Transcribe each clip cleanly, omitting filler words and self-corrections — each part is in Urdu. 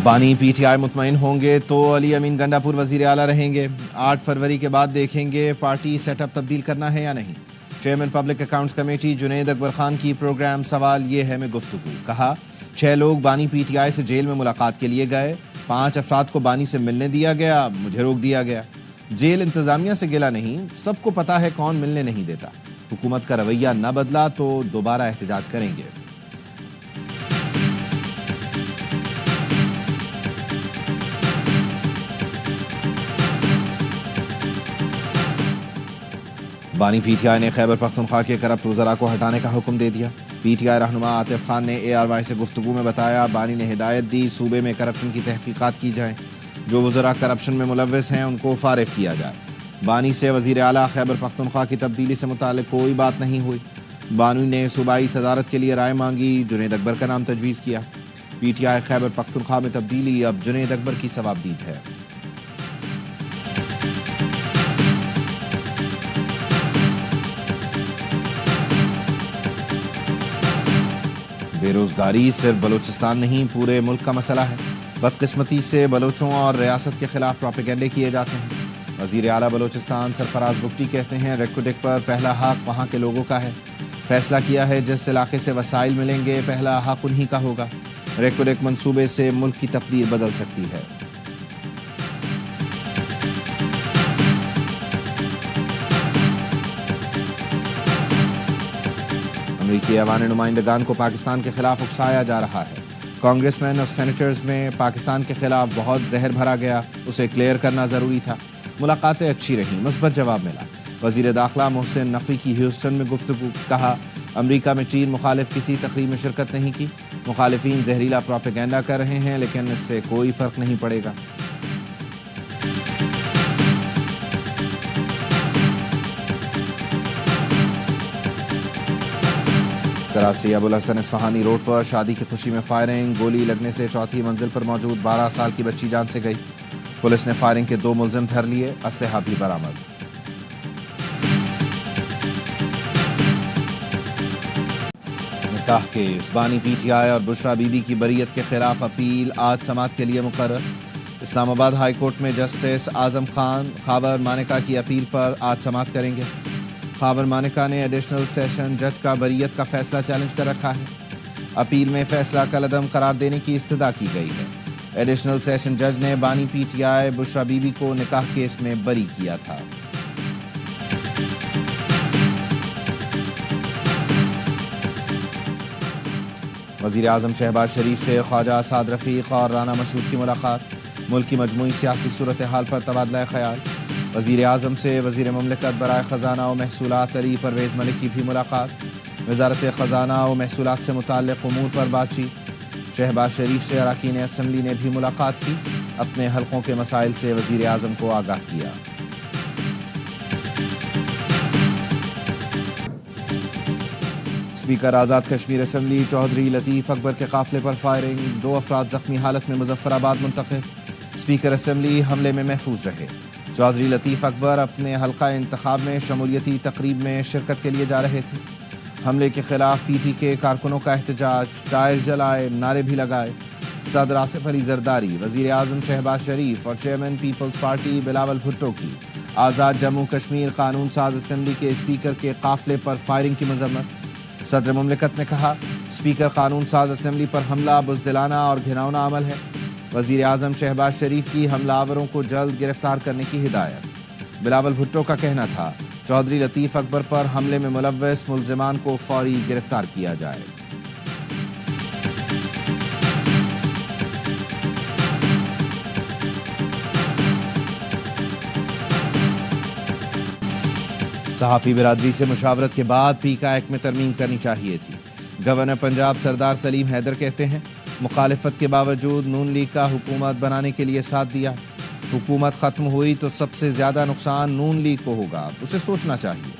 بانی پی ٹی آئی مطمئن ہوں گے تو علی امین گنڈا پور وزیر اعلیٰ رہیں گے۔ 8 فروری کے بعد دیکھیں گے پارٹی سیٹ اپ تبدیل کرنا ہے یا نہیں۔ Chairman public accounts committee Junaid Akbar Khan کی پروگرام سوال یہ ہے میں گفتگو۔ کہا 6 لوگ بانی پی ٹی آئی سے جیل میں ملاقات کے لیے گئے، 5 افراد کو بانی سے ملنے دیا گیا، مجھے روک دیا گیا۔ جیل انتظامیہ سے گلا نہیں، سب کو پتا ہے کون ملنے نہیں دیتا۔ حکومت کا رویہ نہ بدلا تو دوبارہ احتجاج کریں گے۔ بانی پی ٹی آئی نے خیبر پختونخوا کے کرپٹ وزراء کو ہٹانے کا حکم دے دیا۔ پی ٹی آئی رہنما عاطف خان نے اے آر وائی سے گفتگو میں بتایا بانی نے ہدایت دی صوبے میں کرپشن کی تحقیقات کی جائیں، جو وزراء کرپشن میں ملوث ہیں ان کو فارغ کیا جائے۔ بانی سے وزیر اعلیٰ خیبر پختونخوا کی تبدیلی سے متعلق کوئی بات نہیں ہوئی۔ بانی نے صوبائی صدارت کے لیے رائے مانگی، جنید اکبر کا نام تجویز کیا۔ P T I Khyber Pakhtunkhwa میں تبدیلی اب جنید اکبر کی ثوابدید ہے۔ بے روزگاری صرف بلوچستان نہیں پورے ملک کا مسئلہ ہے۔ بدقسمتی سے بلوچوں اور ریاست کے خلاف پروپیگنڈے کیے جاتے ہیں۔ وزیر اعلیٰ بلوچستان سرفراز بگٹی کہتے ہیں ریڈ کوڈک پر پہلا حق وہاں کے لوگوں کا ہے۔ فیصلہ کیا ہے جس علاقے سے وسائل ملیں گے پہلا حق انہی کا ہوگا۔ ریڈ کوڈک منصوبے سے ملک کی تقدیر بدل سکتی ہے۔ امریکی ایوان نمائندگان کو پاکستان کے خلاف اکسایا جا رہا ہے۔ کانگریس مین اور سینیٹرز میں پاکستان کے خلاف بہت زہر بھرا گیا، اسے کلیئر کرنا ضروری تھا۔ ملاقاتیں اچھی رہیں، مثبت جواب ملا۔ وزیر داخلہ محسن نقوی کی ہیوسٹن میں گفتگو، کہا امریکہ میں چین مخالف کسی تقریب میں شرکت نہیں کی۔ مخالفین زہریلا پروپیگنڈا کر رہے ہیں لیکن اس سے کوئی فرق نہیں پڑے گا۔ کراچی ابوالحسن اصفہانی روڈ پر شادی کی خوشی میں فائرنگ، گولی لگنے سے چوتھی منزل پر موجود 12 سال کی بچی جان سے گئی۔ پولیس نے فائرنگ کے 2 ملزم دھر لیے، اسلحہ بھی برآمد۔ نکاح کیس، بانی پی ٹی آئی اور بشرا بی بی کی بریت کے خلاف اپیل آج سماعت کے لیے مقرر۔ اسلام آباد ہائی کورٹ میں جسٹس اعظم خان خاور مانیکا کی اپیل پر آج سماعت کریں گے۔ خاور مانیکا نے ایڈیشنل سیشن جج کا بریت کا فیصلہ چیلنج کر رکھا ہے۔ اپیل میں فیصلہ کالعدم قرار دینے کی استدعا کی گئی ہے۔ ایڈیشنل سیشن جج نے بانی P T I Bushra be be کو نکاح کیس میں بری کیا تھا۔ وزیر اعظم شہباز شریف سے خواجہ اسعد رفیق اور رانا مشہود کی ملاقات، ملک کی مجموعی سیاسی صورتحال پر تبادلہ خیال۔ وزیر اعظم سے وزیر مملکت برائے خزانہ و محصولات علی پرویز ملک کی بھی ملاقات، وزارت خزانہ و محصولات سے متعلق امور پر بات چیت۔ شہباز شریف سے اراکین اسمبلی نے بھی ملاقات کی، اپنے حلقوں کے مسائل سے وزیر اعظم کو آگاہ کیا۔ اسپیکر آزاد کشمیر اسمبلی چودھری لطیف اکبر کے قافلے پر فائرنگ، 2 افراد زخمی حالت میں مظفر آباد منتقل۔ اسپیکر اسمبلی حملے میں محفوظ رہے۔ چودھری لطیف اکبر اپنے حلقہ انتخاب میں شمولیتی تقریب میں شرکت کے لیے جا رہے تھے۔ حملے کے خلاف پی پی کے کارکنوں کا احتجاج، ٹائر جلائے، نعرے بھی لگائے۔ صدر آصف علی زرداری، وزیر اعظم شہباز شریف اور چیئرمین پیپلز پارٹی بلاول بھٹو کی آزاد جموں کشمیر قانون ساز اسمبلی کے اسپیکر کے قافلے پر فائرنگ کی مذمت۔ صدر مملکت نے کہا اسپیکر قانون ساز اسمبلی پر حملہ بزدلانہ اور گھناؤنا عمل ہے۔ وزیر اعظم شہباز شریف کی حملہ آوروں کو جلد گرفتار کرنے کی ہدایت۔ بلاول بھٹو کا کہنا تھا چودھری لطیف اکبر پر حملے میں ملوث ملزمان کو فوری گرفتار کیا جائے۔ صحافی برادری سے مشاورت کے بعد پی کا ایکٹ میں ترمیم کرنی چاہیے تھی۔ گورنر پنجاب سردار سلیم حیدر کہتے ہیں مخالفت کے باوجود نون لیگ کا حکومت بنانے کے لیے ساتھ دیا۔ حکومت ختم ہوئی تو سب سے زیادہ نقصان نون لیگ کو ہوگا، اسے سوچنا چاہیے۔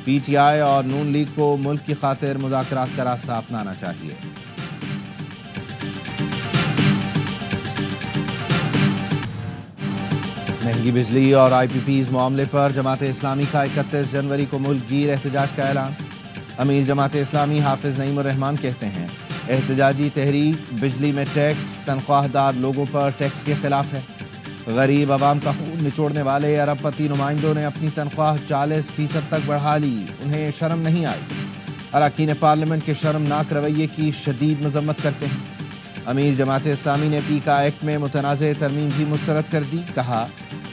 پی ٹی آئی اور نون لیگ کو ملک کی خاطر مذاکرات کا راستہ اپنانا چاہیے۔ مہنگی بجلی اور آئی پی پیز معاملے پر جماعت اسلامی کا 31 جنوری کو ملک گیر احتجاج کا اعلان۔ امیر جماعت اسلامی حافظ نعیم الرحمان کہتے ہیں احتجاجی تحریک بجلی میں ٹیکس تنخواہ دار لوگوں پر ٹیکس کے خلاف ہے۔ غریب عوام کا خون نچوڑنے والے ارب پتی نمائندوں نے اپنی تنخواہ 40% تک بڑھا لی، انہیں شرم نہیں آئی۔ اراکین پارلیمنٹ کے شرمناک رویے کی شدید مذمت کرتے ہیں۔ امیر جماعت اسلامی نے پیکا ایکٹ میں متنازع ترمیم بھی مسترد کر دی، کہا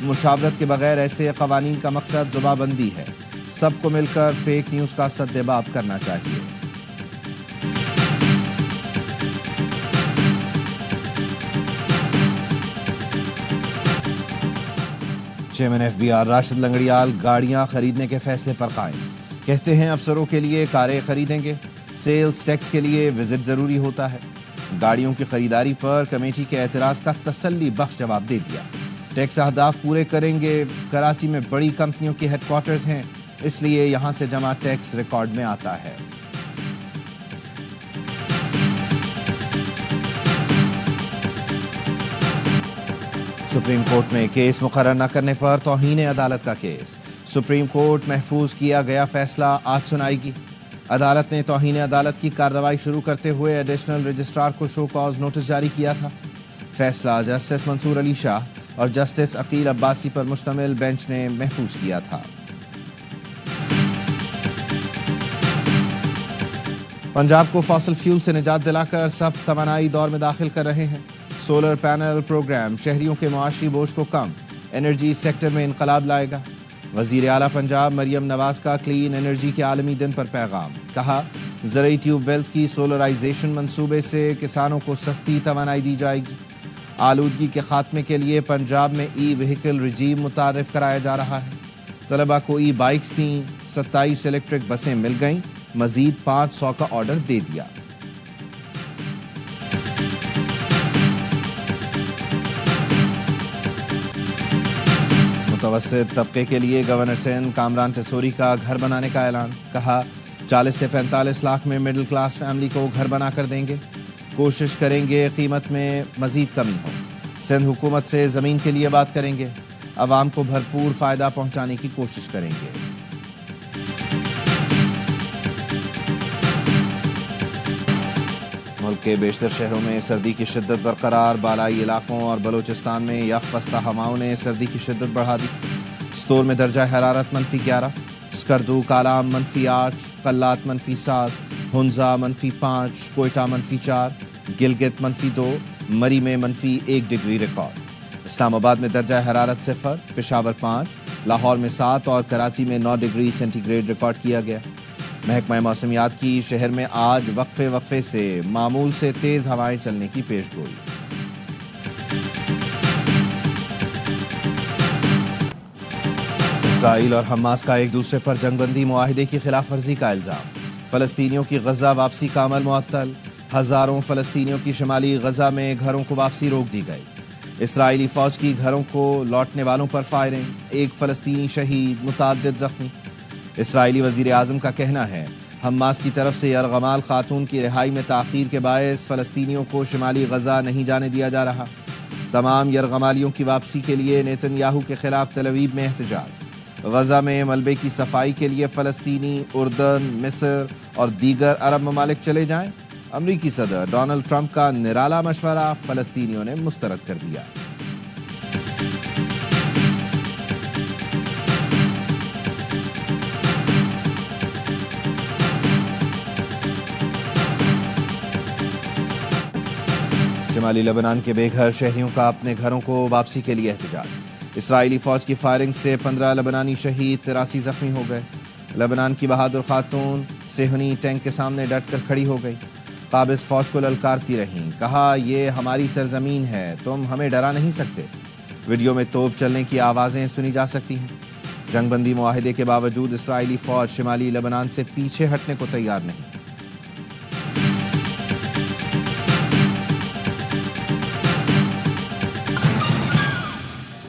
مشاورت کے بغیر ایسے قوانین کا مقصد زباں بندی ہے، سب کو مل کر فیک نیوز کا سدباب کرنا چاہیے۔ Chairman F B R Rashid Langrial گاڑیاں خریدنے کے فیصلے پر قائم، کہتے ہیں افسروں کے لیے کاریں خریدیں گے، سیلز ٹیکس کے لیے وزٹ ضروری ہوتا ہے۔ گاڑیوں کی خریداری پر کمیٹی کے اعتراض کا تسلی بخش جواب دے دیا۔ ٹیکس اہداف پورے کریں گے، کراچی میں بڑی کمپنیوں کے ہیڈ کوارٹرز ہیں، اس لیے یہاں سے جمع ٹیکس ریکارڈ میں آتا ہے۔ سپریم کورٹ میں کیس مقرر نہ کرنے پر توہین عدالت کا کیس، سپریم کورٹ محفوظ کیا گیا فیصلہ آج سنائے گی۔ عدالت نے توہین عدالت کی کارروائی شروع کرتے ہوئے ایڈیشنل رجسٹرار کو شو کاز نوٹس جاری کیا تھا۔ فیصلہ جسٹس منصور علی شاہ اور جسٹس عقیل عباسی پر مشتمل بینچ نے محفوظ کیا تھا۔ پنجاب کو فاسل فیول سے نجات دلا کر سبز توانائی دور میں داخل کر رہے ہیں۔ سولر پینل پروگرام شہریوں کے معاشی بوجھ کو کم، انرجی سیکٹر میں انقلاب لائے گا۔ وزیر اعلیٰ پنجاب مریم نواز کا کلین انرجی کے عالمی دن پر پیغام، کہا زرعی ٹیوب ویلز کی سولرائزیشن منصوبے سے کسانوں کو سستی توانائی دی جائے گی۔ آلودگی کے خاتمے کے لیے پنجاب میں ای وہیکل رجیم متعارف کرایا جا رہا ہے۔ طلبہ کو ای بائکس تھیں، 27 الیکٹرک بسیں مل گئیں، مزید 500 کا آرڈر دے دیا۔ متوسط طبقے کے لیے گورنر سندھ کامران ٹیسوری کا گھر بنانے کا اعلان، کہا 40 سے 45 لاکھ میں مڈل کلاس فیملی کو گھر بنا کر دیں گے، کوشش کریں گے قیمت میں مزید کمی ہو۔ سندھ حکومت سے زمین کے لیے بات کریں گے، عوام کو بھرپور فائدہ پہنچانے کی کوشش کریں گے۔ ملک کے بیشتر شہروں میں سردی کی شدت برقرار، بالائی علاقوں اور بلوچستان میں یخ پستہ ہواؤں نے سردی کی شدت بڑھا دی۔ ستور میں درجہ حرارت -11، سکردو کالام -8، قلات -7، ہنزا -5، کوئٹہ -4، گلگت -2، مری میں -1 ڈگری ریکارڈ۔ اسلام آباد میں درجہ حرارت 0، پشاور 5، لاہور میں 7 اور کراچی میں 9 ڈگری سینٹی گریڈ ریکارڈ کیا گیا۔ محکمہ موسمیات کی شہر میں آج وقفے سے معمول سے تیز ہوائیں چلنے کی پیش گوئی۔ اسرائیل اور حماس کا ایک دوسرے پر جنگ بندی معاہدے کی خلاف ورزی کا الزام، فلسطینیوں کی غزہ واپسی کا عمل معطل، ہزاروں فلسطینیوں کی شمالی غزہ میں گھروں کو واپسی روک دی گئی۔ اسرائیلی فوج کی گھروں کو لوٹنے والوں پر فائرنگ، ایک فلسطینی شہید، متعدد زخمی۔ اسرائیلی وزیر اعظم کا کہنا ہے حماس کی طرف سے یرغمال خاتون کی رہائی میں تاخیر کے باعث فلسطینیوں کو شمالی غزہ نہیں جانے دیا جا رہا۔ تمام یرغمالیوں کی واپسی کے لیے نیتن یاہو کے خلاف تل ابیب میں احتجاج، غزہ میں ملبے کی صفائی کے لیے فلسطینی، اردن، مصر اور دیگر عرب ممالک چلے جائیں۔ امریکی صدر ڈونلڈ ٹرمپ کا نرالا مشورہ فلسطینیوں نے مسترد کر دیا۔ شمالی لبنان کے بے گھر شہریوں کا اپنے گھروں کو واپسی کے لیے احتجاج، اسرائیلی فوج کی فائرنگ سے 15 لبنانی شہید، 83 زخمی ہو گئے۔ لبنان کی بہادر خاتون صہیونی ٹینک کے سامنے ڈٹ کر کھڑی ہو گئی، قابض فوج کو للکارتی رہیں، کہا یہ ہماری سرزمین ہے، تم ہمیں ڈرا نہیں سکتے۔ ویڈیو میں توپ چلنے کی آوازیں سنی جا سکتی ہیں۔ جنگ بندی معاہدے کے باوجود اسرائیلی فوج شمالی لبنان سے پیچھے ہٹنے کو تیار نہیں۔